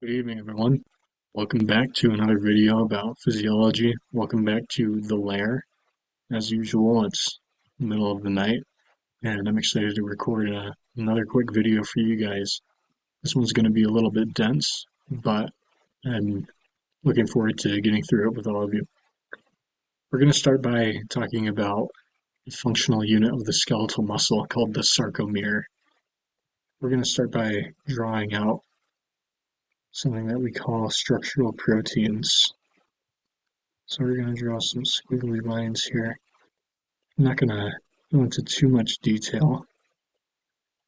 Good evening, everyone. Welcome back to another video about physiology. Welcome back to the lair. As usual, it's the middle of the night, and I'm excited to record another quick video for you guys. This one's going to be a little bit dense, but I'm looking forward to getting through it with all of you. We're going to start by talking about the functional unit of the skeletal muscle called the sarcomere. We're going to start by drawing out something that we call structural proteins. So we're going to draw some squiggly lines here. I'm not going to go into too much detail.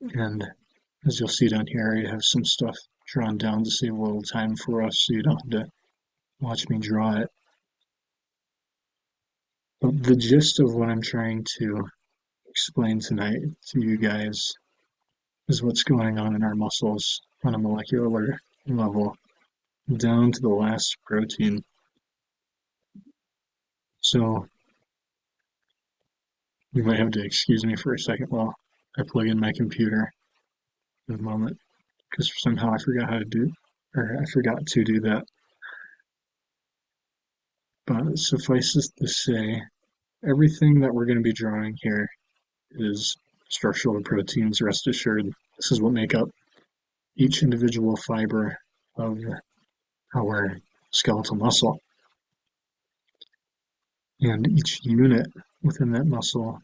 And as you'll see down here, I have some stuff drawn down to save a little time for us so you don't have to watch me draw it. But the gist of what I'm trying to explain tonight to you guys is what's going on in our muscles on a molecular level, down to the last protein. So you might have to excuse me for a second while I plug in my computer in a moment, because somehow I forgot how to do, or I forgot to do that. But suffices to say, everything that we're going to be drawing here is structural proteins, rest assured. This is what make up each individual fiber of our skeletal muscle. And each unit within that muscle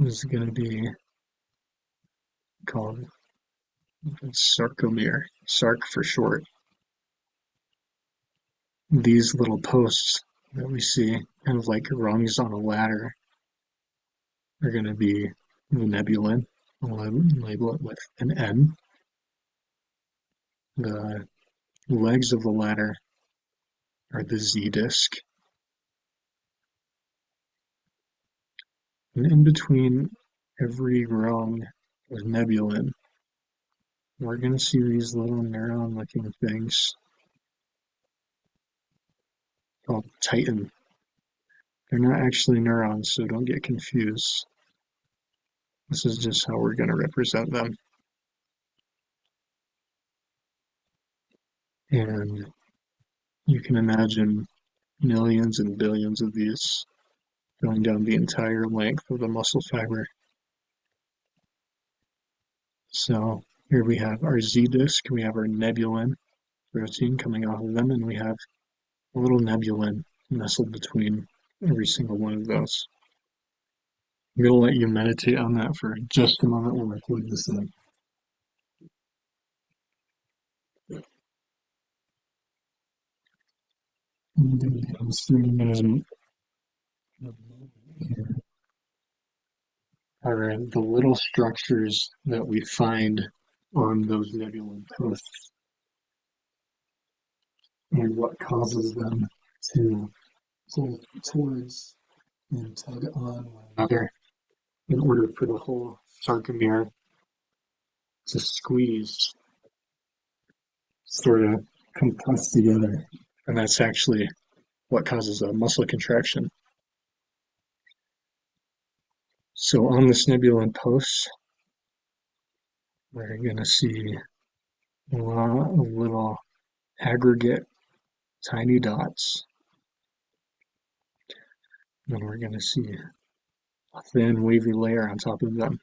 is going to be called sarcomere, sarc for short. These little posts that we see, kind of like rungs on a ladder, are going to be the nebulin. I'll label it with an N. The legs of the ladder are the Z disc. And in between every rung of nebulin, we're going to see these little neuron-looking things called titin. They're not actually neurons, so don't get confused. This is just how we're going to represent them. And you can imagine millions and billions of these going down the entire length of the muscle fiber. So here we have our Z disc, we have our nebulin protein coming off of them, and we have a little nebulin nestled between every single one of those. I'm going to let you meditate on that for just a moment while I plug this in. I'm streaming in are the little structures that we find on those nebulin posts and what causes them to pull towards and tug on one another in order for the whole sarcomere to squeeze, sort of compress together. And that's actually what causes a muscle contraction. So on this nebulin post, we're going to see a lot of little aggregate tiny dots. And we're going to see a thin wavy layer on top of them.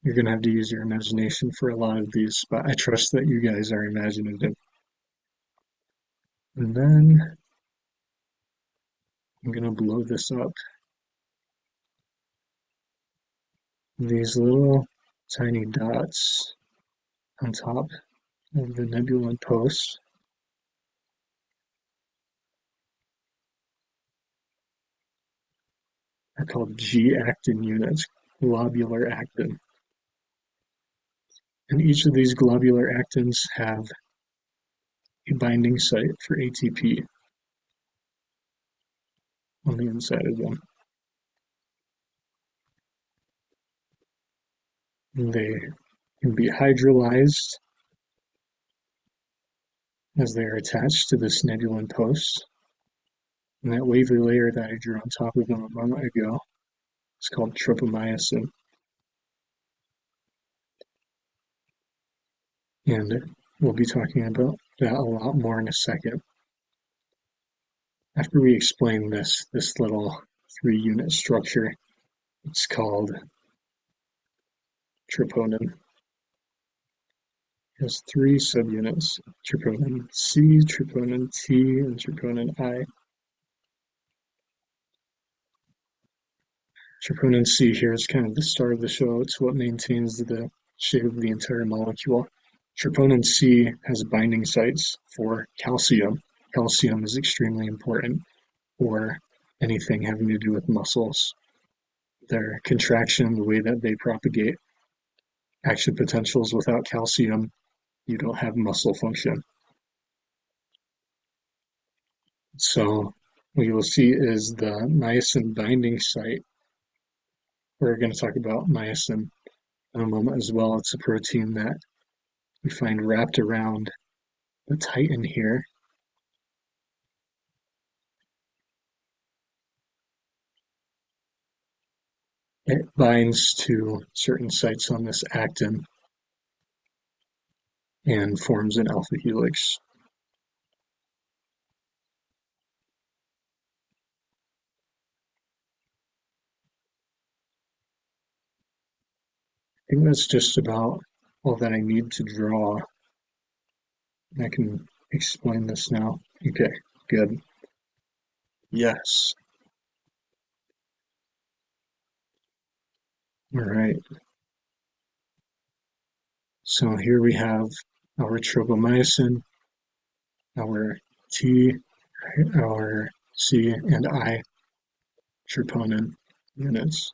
You're going to have to use your imagination for a lot of these, but I trust that you guys are imaginative. And then I'm going to blow this up. These little tiny dots on top of the nebulin post are called G-actin units, globular actin. And each of these globular actins have a binding site for ATP on the inside of them. And they can be hydrolyzed as they are attached to this nebulin post. And that wavy layer that I drew on top of them a moment ago is called tropomyosin. And we'll be talking about that a lot more in a second. After we explain this little 3-unit structure, it's called troponin. It has 3 subunits: troponin C, troponin T, and troponin I. Troponin C here is kind of the star of the show. It's what maintains the shape of the entire molecule. Troponin C has binding sites for calcium. Calcium is extremely important for anything having to do with muscles. Their contraction, the way that they propagate action potentials without calcium, you don't have muscle function. So what you will see is the myosin binding site. We're going to talk about myosin in a moment as well. It's a protein that we find wrapped around the titin here. It binds to certain sites on this actin and forms an alpha helix. I think that's just about all that I need to draw. I can explain this now. Okay, good. Yes. All right. So here we have our tropomyosin, our T, our C, and I troponin units.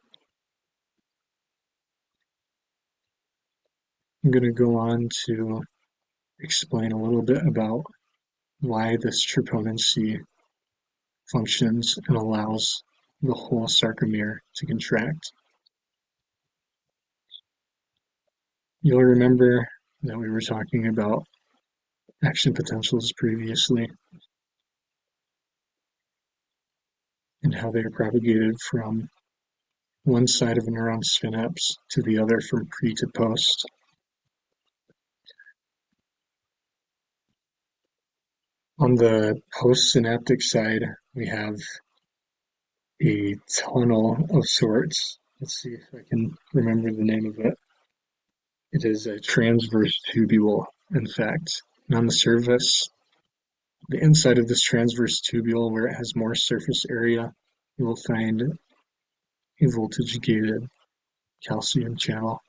I'm going to go on to explain a little bit about why this troponin C functions and allows the whole sarcomere to contract. You'll remember that we were talking about action potentials previously and how they are propagated from one side of a neuron synapse to the other from pre to post. On the postsynaptic side, we have a tunnel of sorts. Let's see if I can remember the name of it. It is a transverse tubule, in fact. And on the surface, the inside of this transverse tubule, where it has more surface area, you will find a voltage-gated calcium channel.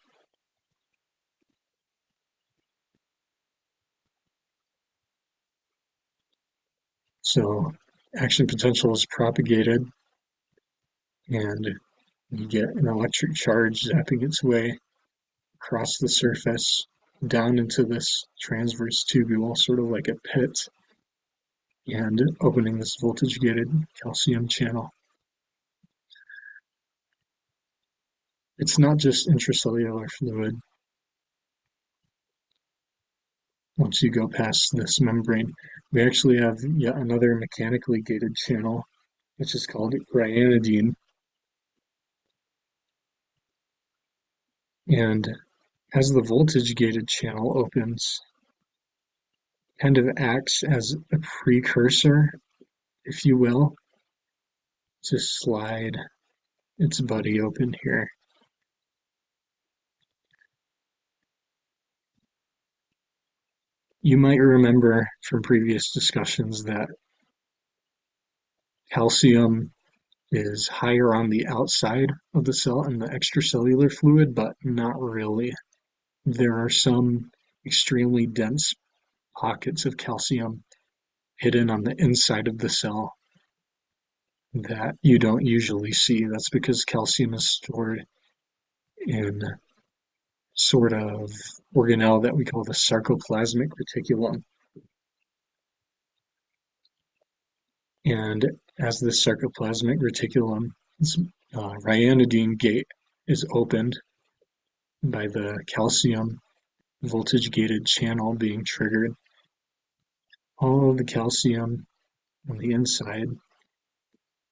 So action potential is propagated, and you get an electric charge zapping its way across the surface down into this transverse tubule, sort of like a pit, and opening this voltage-gated calcium channel. It's not just intracellular fluid. Once you go past this membrane, we actually have yet another mechanically gated channel, which is called ryanodine. And as the voltage gated channel opens, kind of acts as a precursor, if you will, to slide its buddy open here. You might remember from previous discussions that calcium is higher on the outside of the cell in the extracellular fluid, but not really. There are some extremely dense pockets of calcium hidden on the inside of the cell that you don't usually see. That's because calcium is stored in sort of organelle that we call the sarcoplasmic reticulum. And as this sarcoplasmic reticulum, ryanodine gate is opened by the calcium voltage gated channel being triggered. All of the calcium on the inside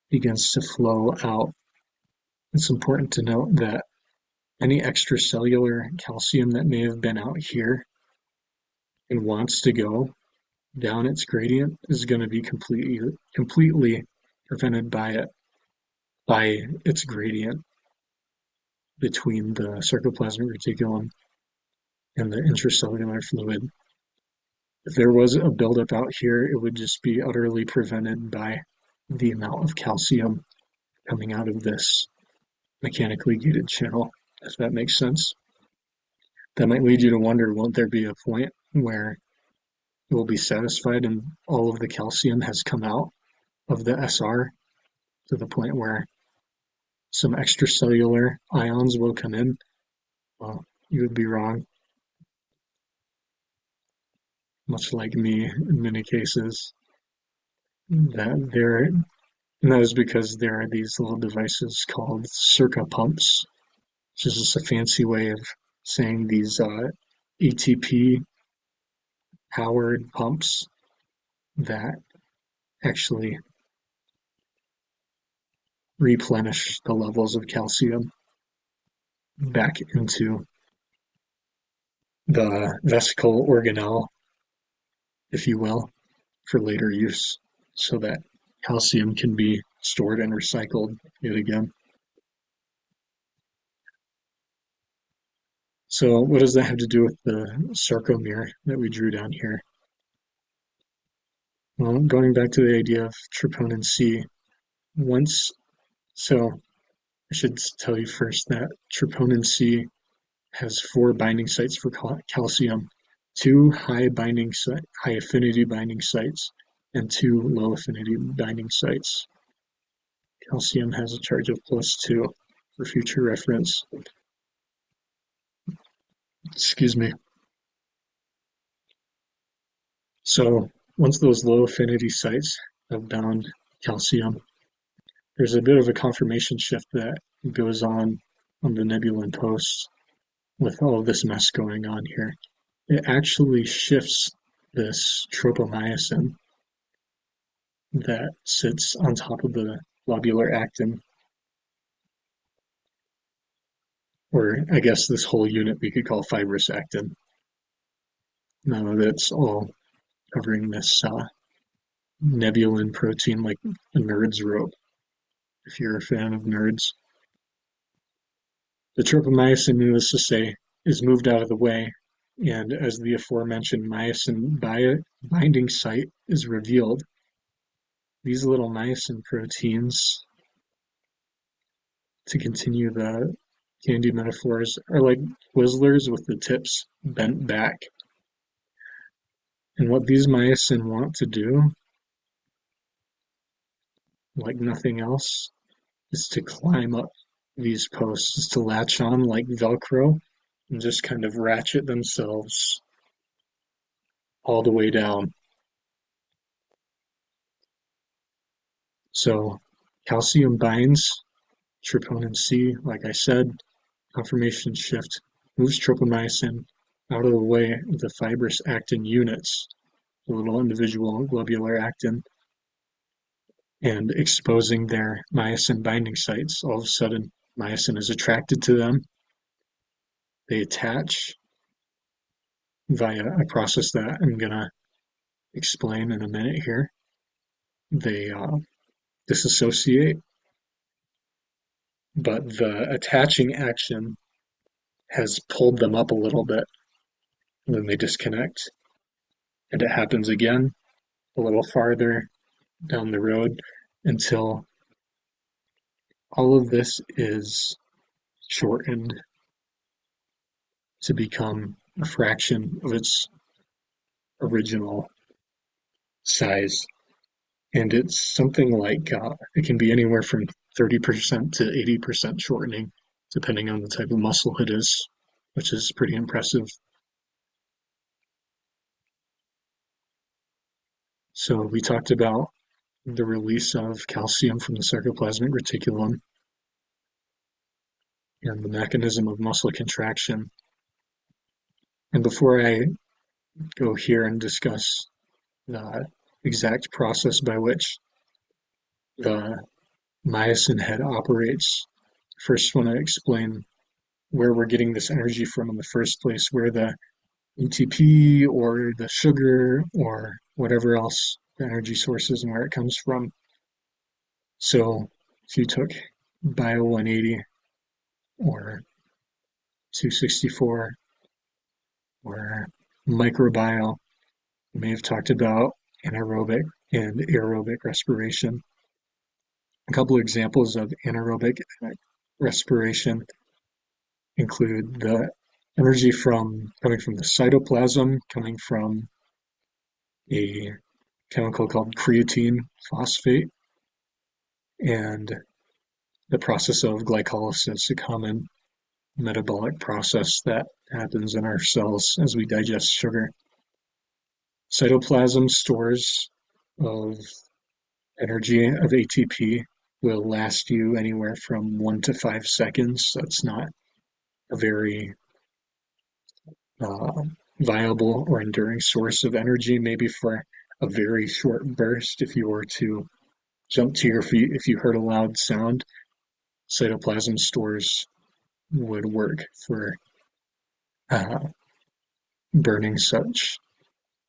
begins to flow out. It's important to note that any extracellular calcium that may have been out here and wants to go down its gradient is going to be completely prevented by its gradient between the sarcoplasmic reticulum and the intracellular fluid. If there was a buildup out here, it would just be utterly prevented by the amount of calcium coming out of this mechanically gated channel, if that makes sense. That might lead you to wonder, won't there be a point where it will be satisfied and all of the calcium has come out of the SR to the point where some extracellular ions will come in? Well, you would be wrong, much like me in many cases. That there, and that is because there are these little devices called circa pumps, which is just a fancy way of saying these ATP powered pumps that actually replenish the levels of calcium back into the vesicle organelle, if you will, for later use, so that calcium can be stored and recycled yet again. So what does that have to do with the sarcomere that we drew down here? Well, going back to the idea of troponin C, once, so I should tell you first that troponin C has 4 binding sites for calcium, 2 high affinity binding sites, and 2 low affinity binding sites. Calcium has a charge of +2 for future reference. Excuse me. So once those low affinity sites have bound calcium, there's a bit of a conformation shift that goes on the nebulin post with all of this mess going on here. It actually shifts this tropomyosin that sits on top of the lobular actin, or I guess this whole unit we could call fibrous actin. Now that's all covering this nebulin protein like a nerd's rope, if you're a fan of nerds. The tropomyosin, needless to say, is moved out of the way, and as the aforementioned myosin binding site is revealed, these little myosin proteins, to continue the candy metaphors, are like Twizzlers with the tips bent back. And what these myosin want to do, like nothing else, is to climb up these posts, is to latch on like Velcro and just kind of ratchet themselves all the way down. So calcium binds troponin C, like I said, conformation shift moves tropomyosin out of the way of the fibrous actin units, the little individual globular actin, and exposing their myosin binding sites. All of a sudden, myosin is attracted to them. They attach via a process that I'm going to explain in a minute here. They disassociate, but the attaching action has pulled them up a little bit, and then they disconnect. And it happens again a little farther down the road until all of this is shortened to become a fraction of its original size. And it's something like it can be anywhere from 30% to 80% shortening, depending on the type of muscle it is, which is pretty impressive. So we talked about the release of calcium from the sarcoplasmic reticulum and the mechanism of muscle contraction. And before I go here and discuss the exact process by which the myosin head operates, first want to explain where we're getting this energy from in the first place, where the ATP or the sugar or whatever else the energy source is and where it comes from. So if you took Bio 180 or 264 or microbiome, we may have talked about anaerobic and aerobic respiration. A couple of examples of anaerobic respiration include the energy from coming from the cytoplasm, coming from a chemical called creatine phosphate, and the process of glycolysis, a common metabolic process that happens in our cells as we digest sugar. Cytoplasm stores of energy of ATP will last you anywhere from 1 to 5 seconds. That's not a very uh, viable or enduring source of energy, maybe for a very short burst. If you were to jump to your feet, if you heard a loud sound, cytoplasm stores would work for uh, burning such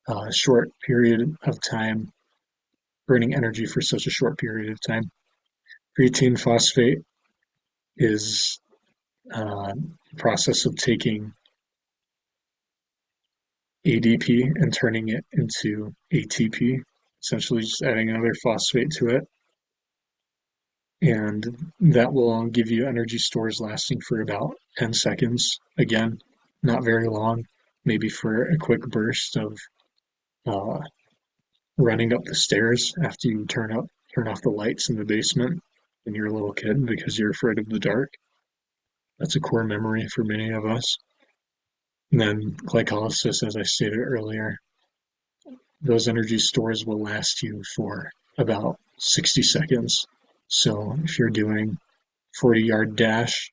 a short period of time, burning energy for such a short period of time. Creatine phosphate is a process of taking ADP and turning it into ATP, essentially just adding another phosphate to it. And that will give you energy stores lasting for about 10 seconds. Again, not very long, maybe for a quick burst of uh, running up the stairs after you turn off the lights in the basement when you're a little kid because you're afraid of the dark. That's a core memory for many of us. And then glycolysis, as I stated earlier, those energy stores will last you for about 60 seconds. So if you're doing 40-yard dash,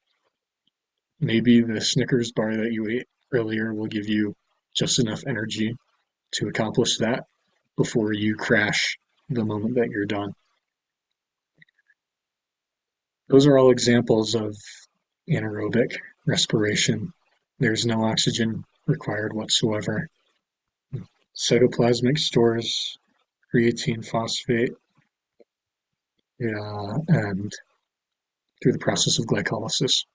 maybe the Snickers bar that you ate earlier will give you just enough energy to accomplish that before you crash the moment that you're done. Those are all examples of anaerobic respiration. There's no oxygen required whatsoever. Cytoplasmic stores creatine phosphate, and through the process of glycolysis.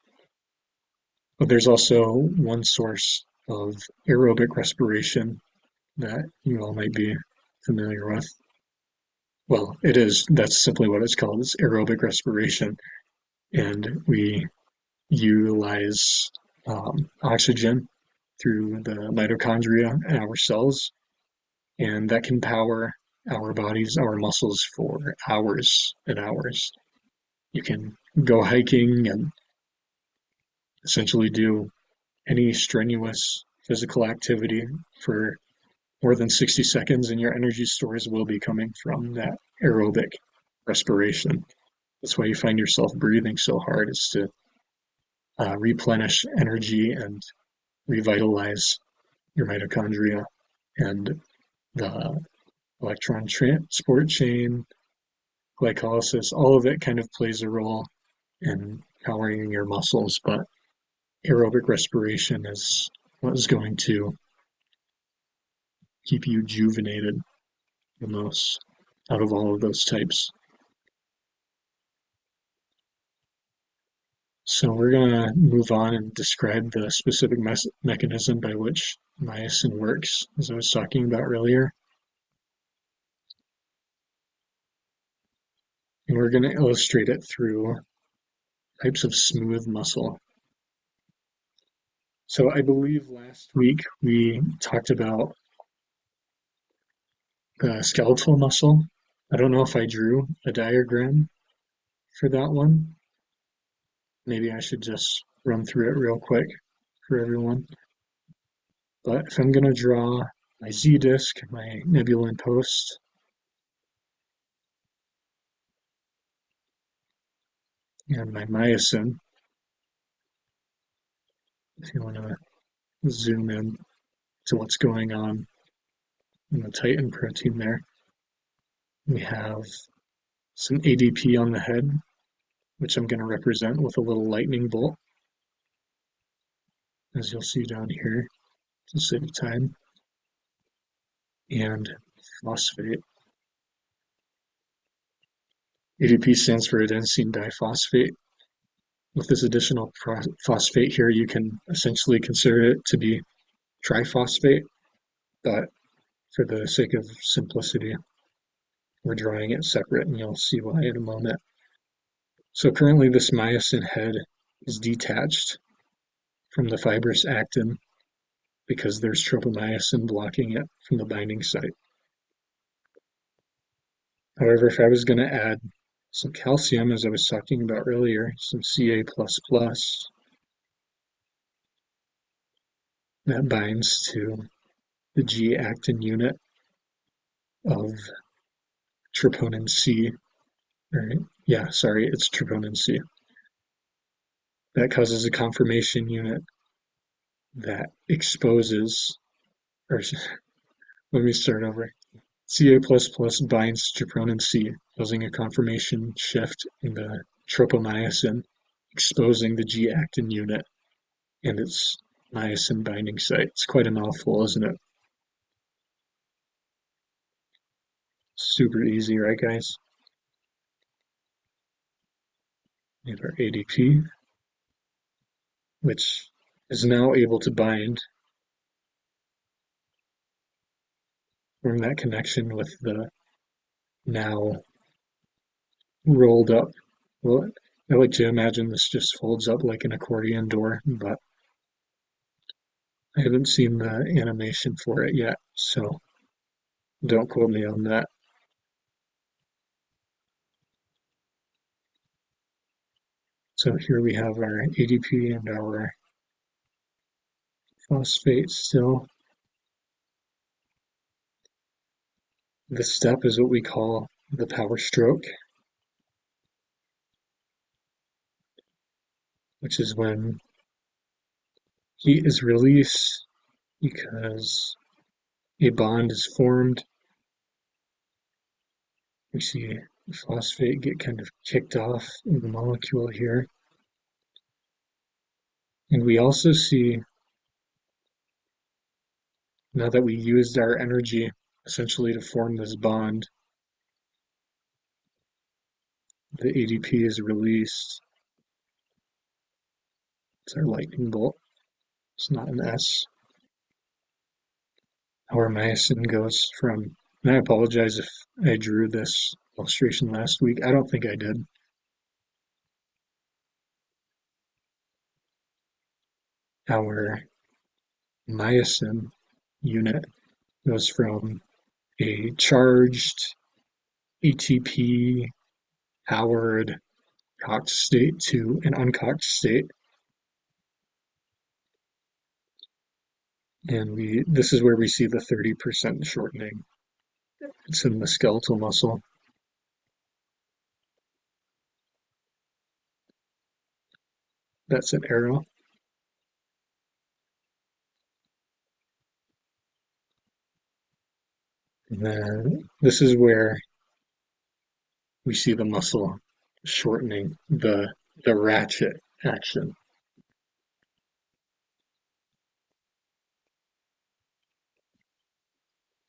But there's also one source of aerobic respiration that you all might be familiar with. Well, it is, that's simply what it's called. It's aerobic respiration. And we utilize oxygen through the mitochondria in our cells, and that can power our bodies, our muscles for hours and hours. You can go hiking and essentially do any strenuous physical activity for more than 60 seconds, and your energy stores will be coming from that aerobic respiration. That's why you find yourself breathing so hard, is to replenish energy and revitalize your mitochondria and the electron transport chain, glycolysis, all of it kind of plays a role in powering your muscles, but aerobic respiration is what is going to keep you juvenated the most out of all of those types. So we're going to move on and describe the specific mechanism by which myosin works, as I was talking about earlier. And we're going to illustrate it through types of smooth muscle. So I believe last week we talked about the skeletal muscle. I don't know if I drew a diagram for that one. Maybe I should just run through it real quick for everyone. But if I'm going to draw my Z-disc, my nebulin post, and my myosin, if you want to zoom in to what's going on in the titin protein there, we have some ADP on the head, which I'm going to represent with a little lightning bolt, as you'll see down here. to save time, and phosphate. ADP stands for adenosine diphosphate. With this additional phosphate here, you can essentially consider it to be triphosphate, but for the sake of simplicity, we're drawing it separate, and you'll see why in a moment. So currently this myosin head is detached from the fibrous actin because there's tropomyosin blocking it from the binding site. However, if I was going to add some calcium, as I was talking about earlier, some Ca++, that binds to the G-actin unit of troponin C, it's troponin C. That causes a conformation unit that exposes, or let me start over. Ca++ binds troponin C, causing a conformation shift in the tropomyosin, exposing the G-actin unit and its myosin binding site. It's quite a mouthful, isn't it? Super easy, right, guys? We have our ADP, which is now able to bind, form that connection with the now rolled up. Well, I like to imagine this just folds up like an accordion door, but I haven't seen the animation for it yet, so don't quote me on that. So here we have our ADP and our phosphate still. This step is what we call the power stroke, which is when heat is released because a bond is formed. We see the phosphate get kind of kicked off in the molecule here. And we also see, now that we used our energy essentially to form this bond, the ADP is released. It's our lightning bolt. It's not an S. Our myosin goes from, and I apologize if I drew this illustration last week. I don't think I did. Our myosin unit goes from a charged ATP powered cocked state to an uncocked state. And this is where we see the 30% shortening. It's in the skeletal muscle. That's an arrow. And then this is where we see the muscle shortening, the ratchet action.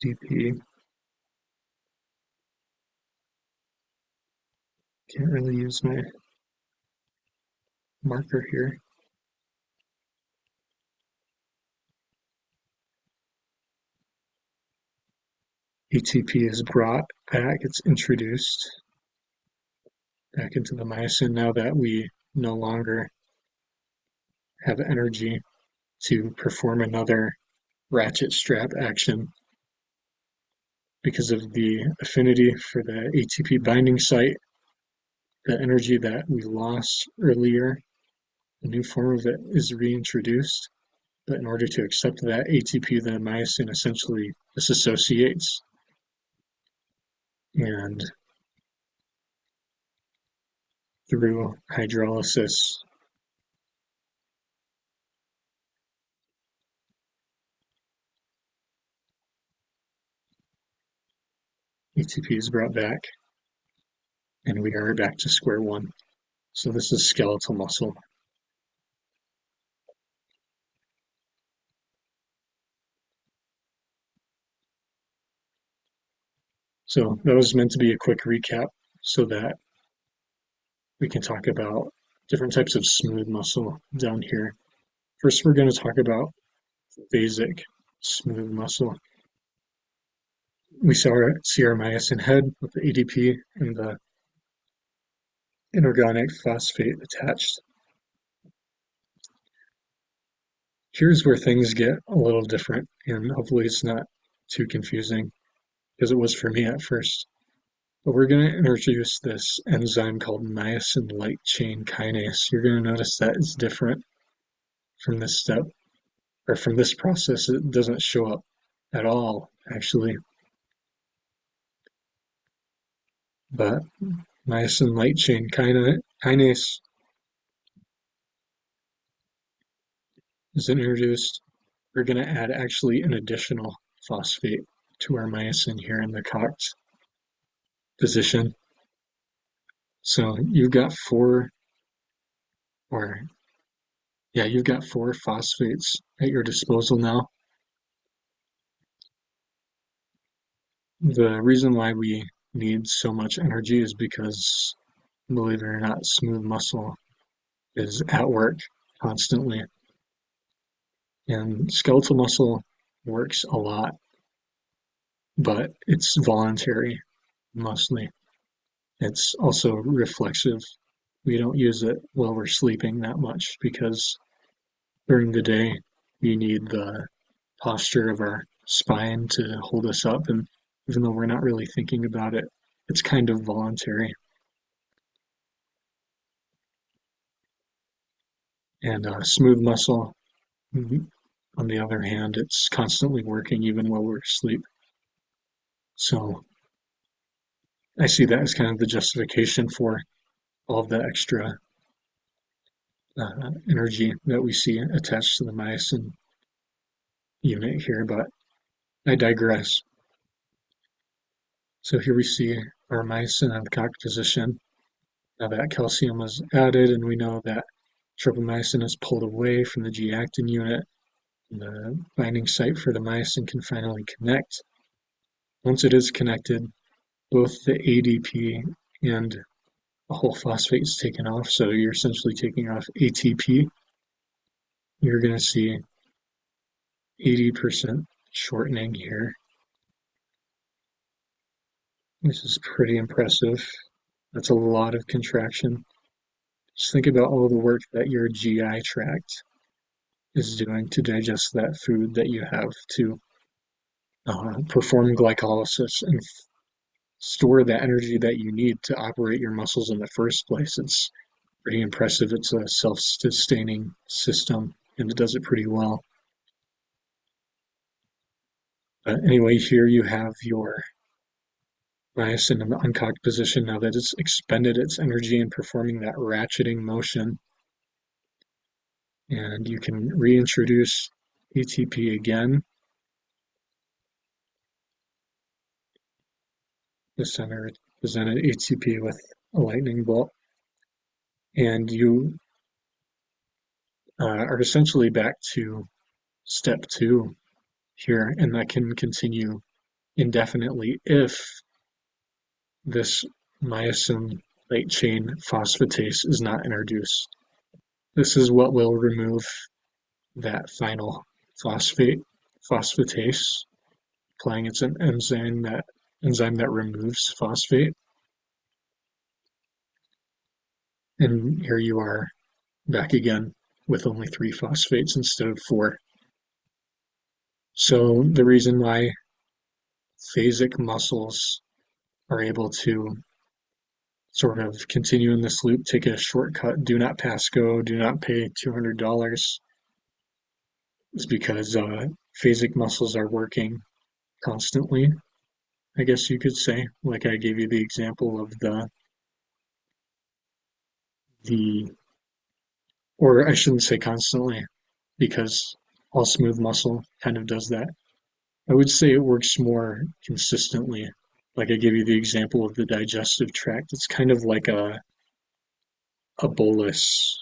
DP. Can't really use my marker here. ATP is brought back, it's introduced back into the myosin now that we no longer have energy to perform another ratchet strap action because of the affinity for the ATP binding site, the energy that we lost earlier, a new form of it is reintroduced. But in order to accept that ATP, the myosin essentially disassociates. And through hydrolysis, ATP is brought back, and we are back to square one. So this is skeletal muscle. So that was meant to be a quick recap so that we can talk about different types of smooth muscle down here. First, we're going to talk about basic smooth muscle. We see our myosin head with the ADP and the inorganic phosphate attached. Here's where things get a little different, and hopefully it's not too confusing, because it was for me at first. But we're going to introduce this enzyme called myosin light chain kinase. You're going to notice that it's different from this step, or from this process. It doesn't show up at all, actually. But myosin light chain kinase is introduced. We're going to add actually an additional phosphate to our myosin here in the cocked position. So you've got or you've got four phosphates at your disposal now. The reason why we need so much energy is because, believe it or not, smooth muscle is at work constantly. And skeletal muscle works a lot, but it's voluntary mostly. It's also reflexive. We don't use it while we're sleeping that much because during the day we need the posture of our spine to hold us up. And even though we're not really thinking about it, it's kind of voluntary. And smooth muscle, on the other hand, it's constantly working even while we're asleep. So I see that as kind of the justification for all of the extra energy that we see attached to the myosin unit here, but I digress. So here we see our myosin in the cocked position. Now that calcium was added, and we know that tropomyosin is pulled away from the G-actin unit, and the binding site for the myosin can finally connect. Once it is connected, both the ADP and a whole phosphate is taken off, so you're essentially taking off ATP. You're going to see 80% shortening here. This is pretty impressive. That's a lot of contraction. Just think about all the work that your GI tract is doing to digest that food that you have to perform glycolysis and store the energy that you need to operate your muscles in the first place. It's pretty impressive. It's a self-sustaining system, and it does it pretty well. Anyway, here you have your myosin in the uncocked position now that it's expended its energy in performing that ratcheting motion. And you can reintroduce ATP again. This time I represented ATP with a lightning bolt. And you are essentially back to step 2 here, and that can continue indefinitely if this myosin light chain phosphatase is not introduced. This is what will remove that final phosphatase, implying it's an enzyme that removes phosphate. And here you are back again with only 3 phosphates instead of 4. So the reason why phasic muscles are able to sort of continue in this loop, take a shortcut, do not pass go, do not pay $200, is because phasic muscles are working constantly, I guess you could say. Like I gave you the example of the or I shouldn't say constantly, because all smooth muscle kind of does that. I would say it works more consistently. Like I gave you the example of the digestive tract. It's kind of like a bolus,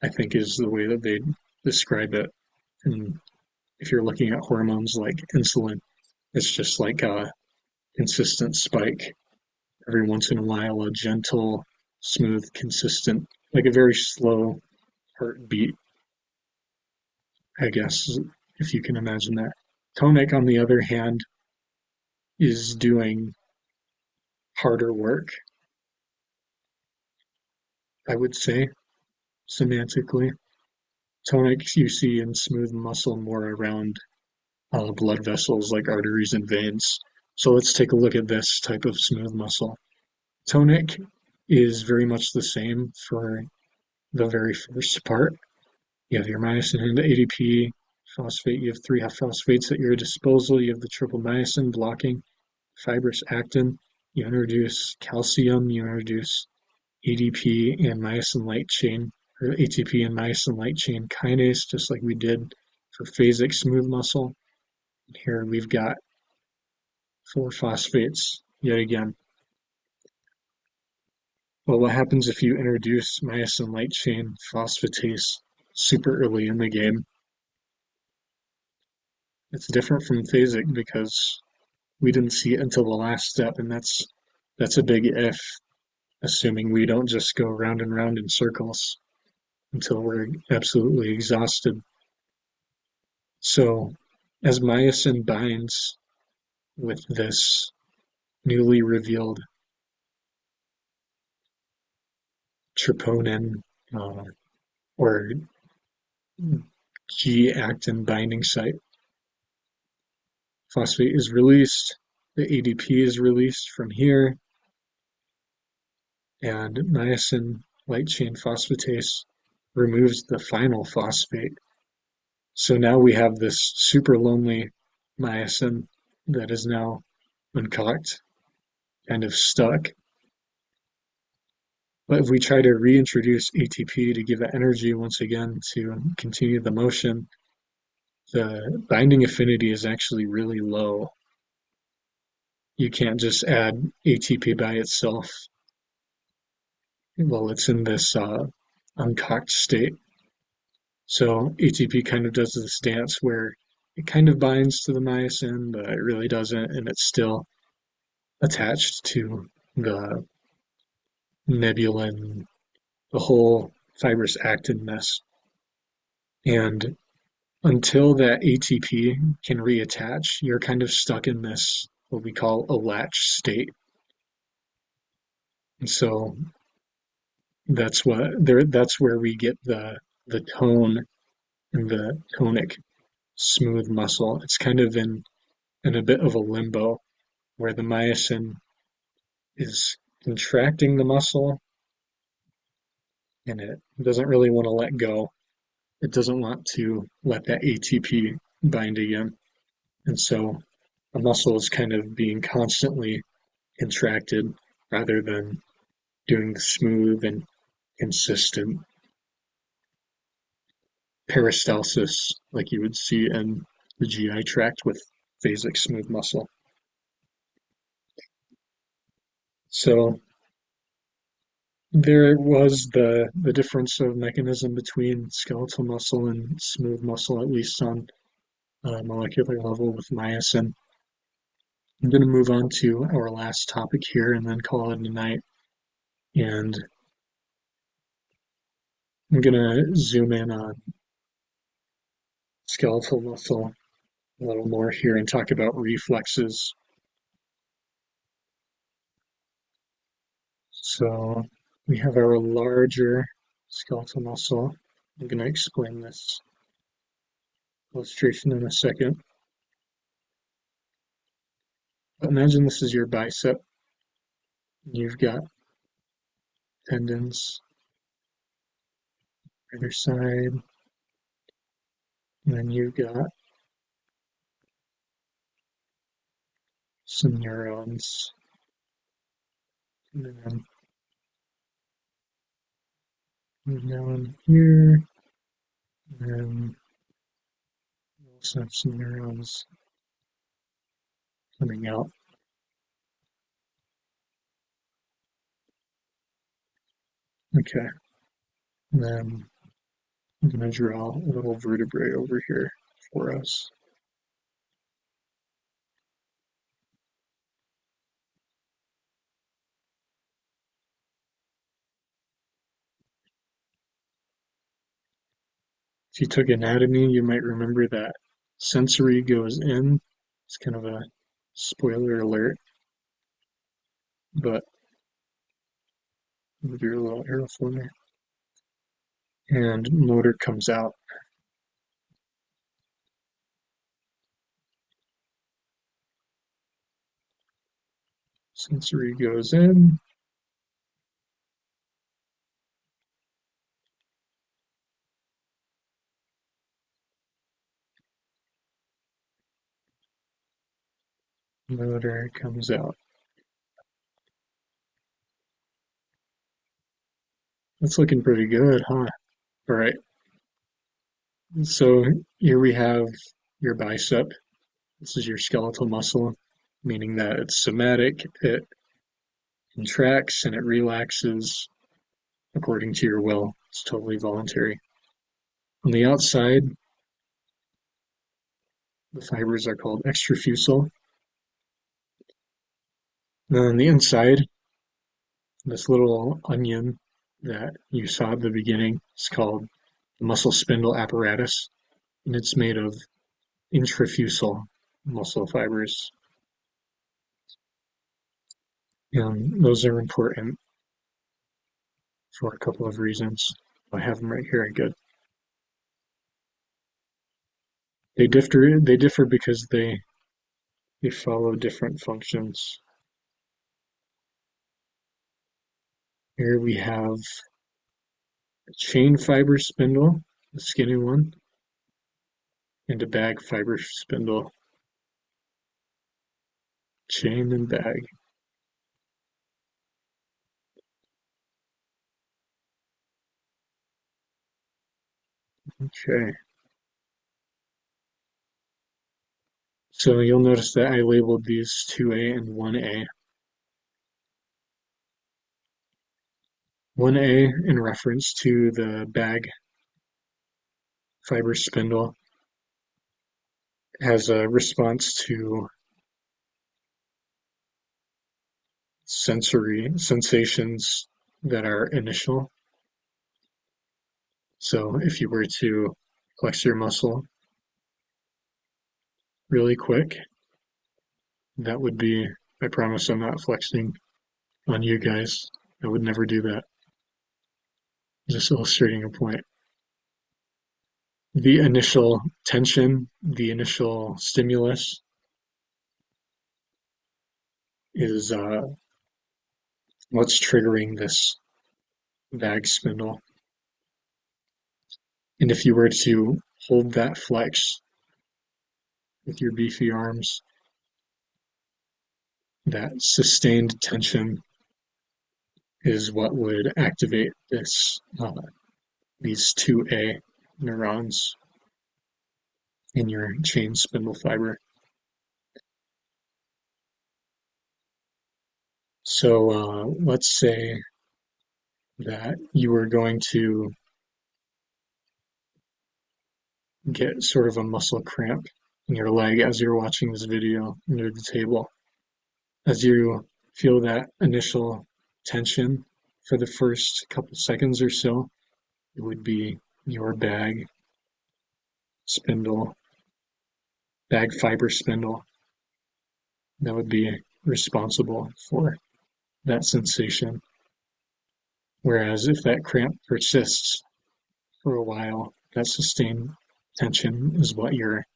I think is the way that they describe it. And if you're looking at hormones like insulin, it's just like consistent spike. Every once in a while, a gentle, smooth, consistent, like a very slow heartbeat, I guess, if you can imagine that. Tonic, on the other hand, is doing harder work, I would say, semantically. Tonic you see in smooth muscle more around blood vessels like arteries and veins. So let's take a look at this type of smooth muscle. Tonic is very much the same for the very first part. You have your myosin and the ADP phosphate. You have three phosphates at your disposal. You have the triple myosin blocking fibrous actin. You introduce calcium. You introduce ADP and myosin light chain, or ATP and myosin light chain kinase, just like we did for phasic smooth muscle. Here we've got four phosphates yet again. Well, what happens if you introduce myosin light chain phosphatase super early in the game? It's different from phasic because we didn't see it until the last step, and that's a big if, assuming we don't just go round and round in circles until we're absolutely exhausted. So, as myosin binds with this newly revealed troponin uh, or G-actin binding site, phosphate is released, the ADP is released from here, and myosin light chain phosphatase removes the final phosphate. So now we have this super lonely myosin that is now uncocked, kind of stuck. But if we try to reintroduce ATP to give it energy once again to continue the motion, the binding affinity is actually really low. You can't just add ATP by itself while it's in this uncocked state. So ATP kind of does this dance where it kind of binds to the myosin, but it really doesn't, and it's still attached to the nebulin, the whole fibrous actin mess. And until that ATP can reattach, you're kind of stuck in this, what we call a latch state. And so that's where we get the tone and the tonic smooth muscle. It's kind of in a bit of a limbo where the myosin is contracting the muscle and it doesn't really want to let go. It doesn't want to let that ATP bind again. And so the muscle is kind of being constantly contracted rather than doing the smooth and consistent peristalsis like you would see in the GI tract with phasic smooth muscle. So there was the difference of mechanism between skeletal muscle and smooth muscle, at least on a molecular level with myosin. I'm going to move on to our last topic here and then call it a night. And I'm going to zoom in on skeletal muscle a little more here and talk about reflexes. So we have our larger skeletal muscle. I'm going to explain this illustration in a second. But imagine this is your bicep. You've got tendons on either side, and then you've got some neurons coming down here, and then we also have some neurons coming out. Okay, and then I'm going to draw a little vertebrae over here for us. If you took anatomy, you might remember that sensory goes in. It's kind of a spoiler alert, but move your little arrow for me. And motor comes out. Sensory goes in. Motor comes out. That's looking pretty good, huh? All right. So here we have your bicep. This is your skeletal muscle, meaning that it's somatic, it contracts and it relaxes according to your will. It's totally voluntary. On the outside, the fibers are called extrafusal. And on the inside, this little onion that you saw at the beginning is called the muscle spindle apparatus, and it's made of intrafusal muscle fibers. And those are important for a couple of reasons. I have them right here. Good. They differ because they follow different functions. Here we have a chain fiber spindle, the skinny one, and a bag fiber spindle, chain and bag. Okay. So you'll notice that I labeled these 2A and 1A. 1A in reference to the bag fiber spindle has a response to sensory sensations that are initial. So if you were to flex your muscle really quick, that would be, I promise I'm not flexing on you guys. I would never do that. Just illustrating a point. The initial tension, the initial stimulus is what's triggering this bag spindle. And if you were to hold that flex with your beefy arms, that sustained tension is what would activate these 2A neurons in your chain spindle fiber. So let's say that you were going to get sort of a muscle cramp in your leg as you're watching this video under the table. As you feel that initial tension for the first couple seconds or so, it would be your spindle, bag fiber spindle that would be responsible for that sensation. Whereas if that cramp persists for a while, that sustained tension is what your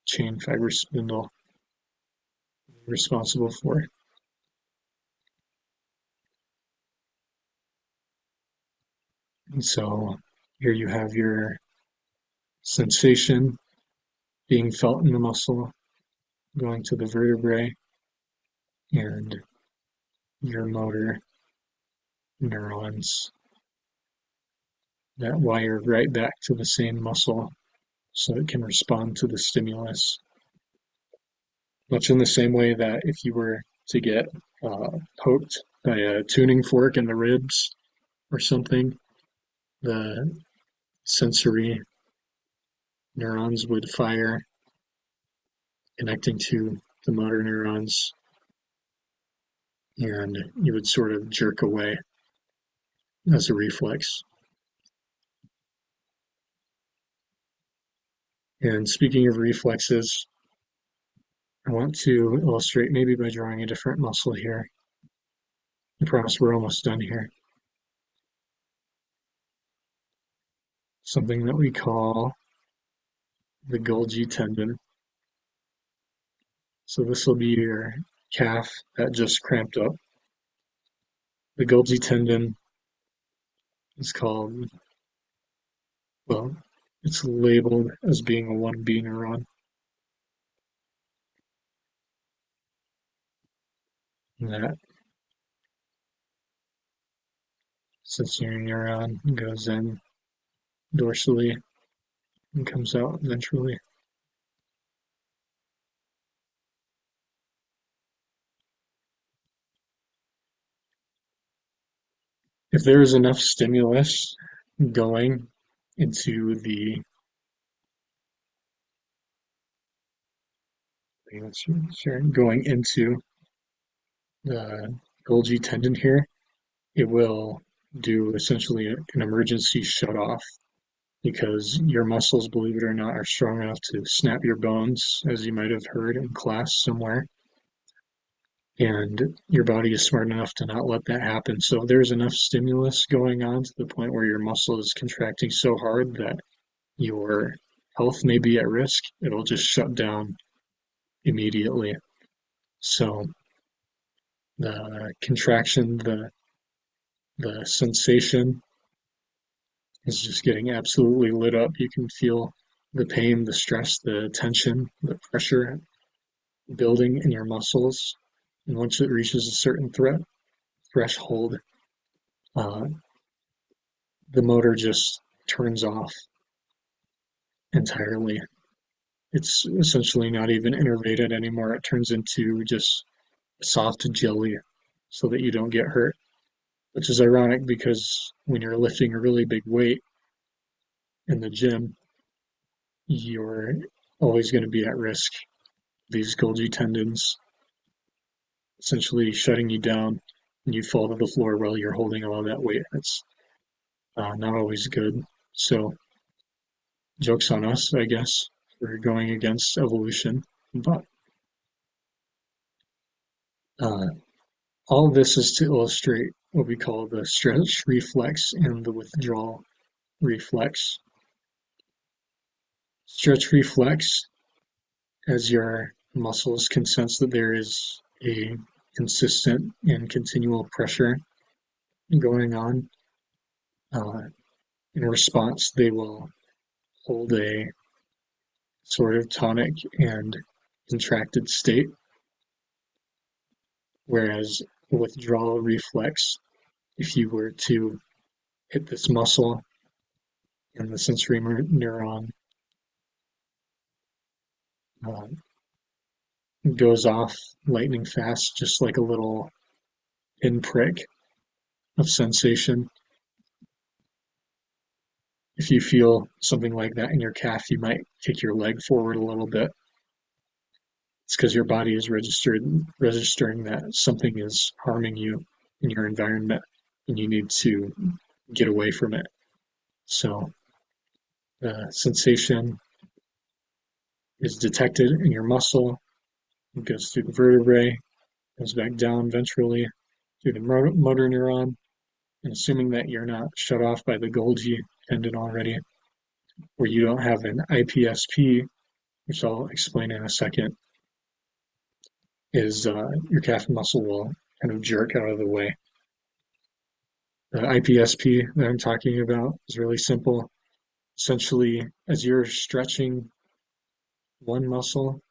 chain fiber spindle is responsible for. And so here you have your sensation being felt in the muscle going to the vertebrae and your motor neurons that wire right back to the same muscle so it can respond to the stimulus. Much in the same way that if you were to get poked by a tuning fork in the ribs or something, the sensory neurons would fire, connecting to the motor neurons, and you would sort of jerk away as a reflex. And speaking of reflexes, I want to illustrate maybe by drawing a different muscle here. I promise we're almost done here. Something that we call the Golgi tendon. So this will be your calf that just cramped up. The Golgi tendon is called, well, it's labeled as being a 1B neuron. And that sensory neuron goes in dorsally and comes out ventrally. If there is enough stimulus going into the going into the Golgi tendon here, it will do essentially an emergency shut off because your muscles, believe it or not, are strong enough to snap your bones, as you might have heard in class somewhere. And your body is smart enough to not let that happen. So if there's enough stimulus going on to the point where your muscle is contracting so hard that your health may be at risk, it'll just shut down immediately. So the contraction, the sensation is just getting absolutely lit up. You can feel the pain, the stress, the tension, the pressure building in your muscles. And once it reaches a certain threshold, uh, the motor just turns off entirely. It's essentially not even innervated anymore. It turns into just soft jelly so that you don't get hurt, which is ironic because when you're lifting a really big weight in the gym, you're always going to be at risk. These Golgi tendons essentially shutting you down and you fall to the floor while you're holding all that weight. It's not always good. So, joke's on us, I guess, for going against evolution. But uh, all this is to illustrate what we call the stretch reflex and the withdrawal reflex. Stretch reflex, as your muscles can sense that there is a consistent and continual pressure going on. In response, they will hold a sort of tonic and contracted state, whereas withdrawal reflex, if you were to hit this muscle and the sensory neuron uh, goes off lightning fast, just like a little pinprick of sensation. If you feel something like that in your calf, you might kick your leg forward a little bit. It's because your body is registering that something is harming you in your environment and you need to get away from it. So the sensation is detected in your muscle, it goes through the vertebrae, goes back down ventrally through the motor neuron, and assuming that you're not shut off by the Golgi tendon already, or you don't have an IPSP, which I'll explain in a second, is your calf muscle will kind of jerk out of the way. The IPSP that I'm talking about is really simple. Essentially, as you're stretching one muscle,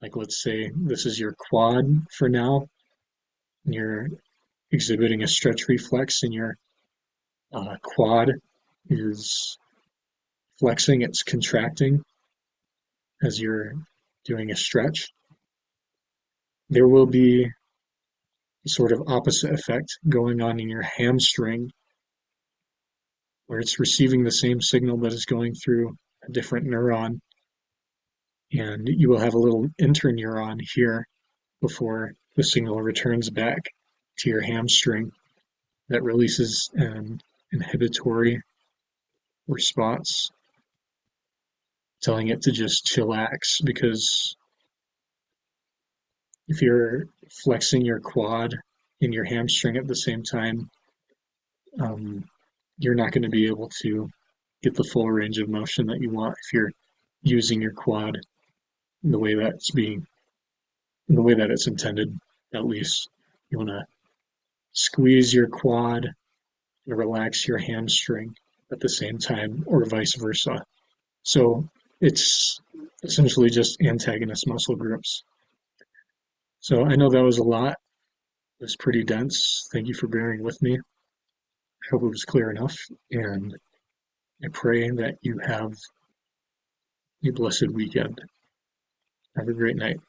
like let's say this is your quad for now, and you're exhibiting a stretch reflex, and your quad is flexing, it's contracting as you're doing a stretch. There will be a sort of opposite effect going on in your hamstring where it's receiving the same signal but is going through a different neuron. And you will have a little interneuron here before the signal returns back to your hamstring that releases an inhibitory response. telling it to just chillax because if you're flexing your quad and your hamstring at the same time, um, you're not going to be able to get the full range of motion that you want if you're using your quad the way that's being the way that it's intended. At least you want to squeeze your quad and relax your hamstring at the same time, or vice versa. So it's essentially just antagonist muscle groups. So I know that was a lot. It was pretty dense. Thank you for bearing with me. I hope it was clear enough. And I pray that you have a blessed weekend. Have a great night.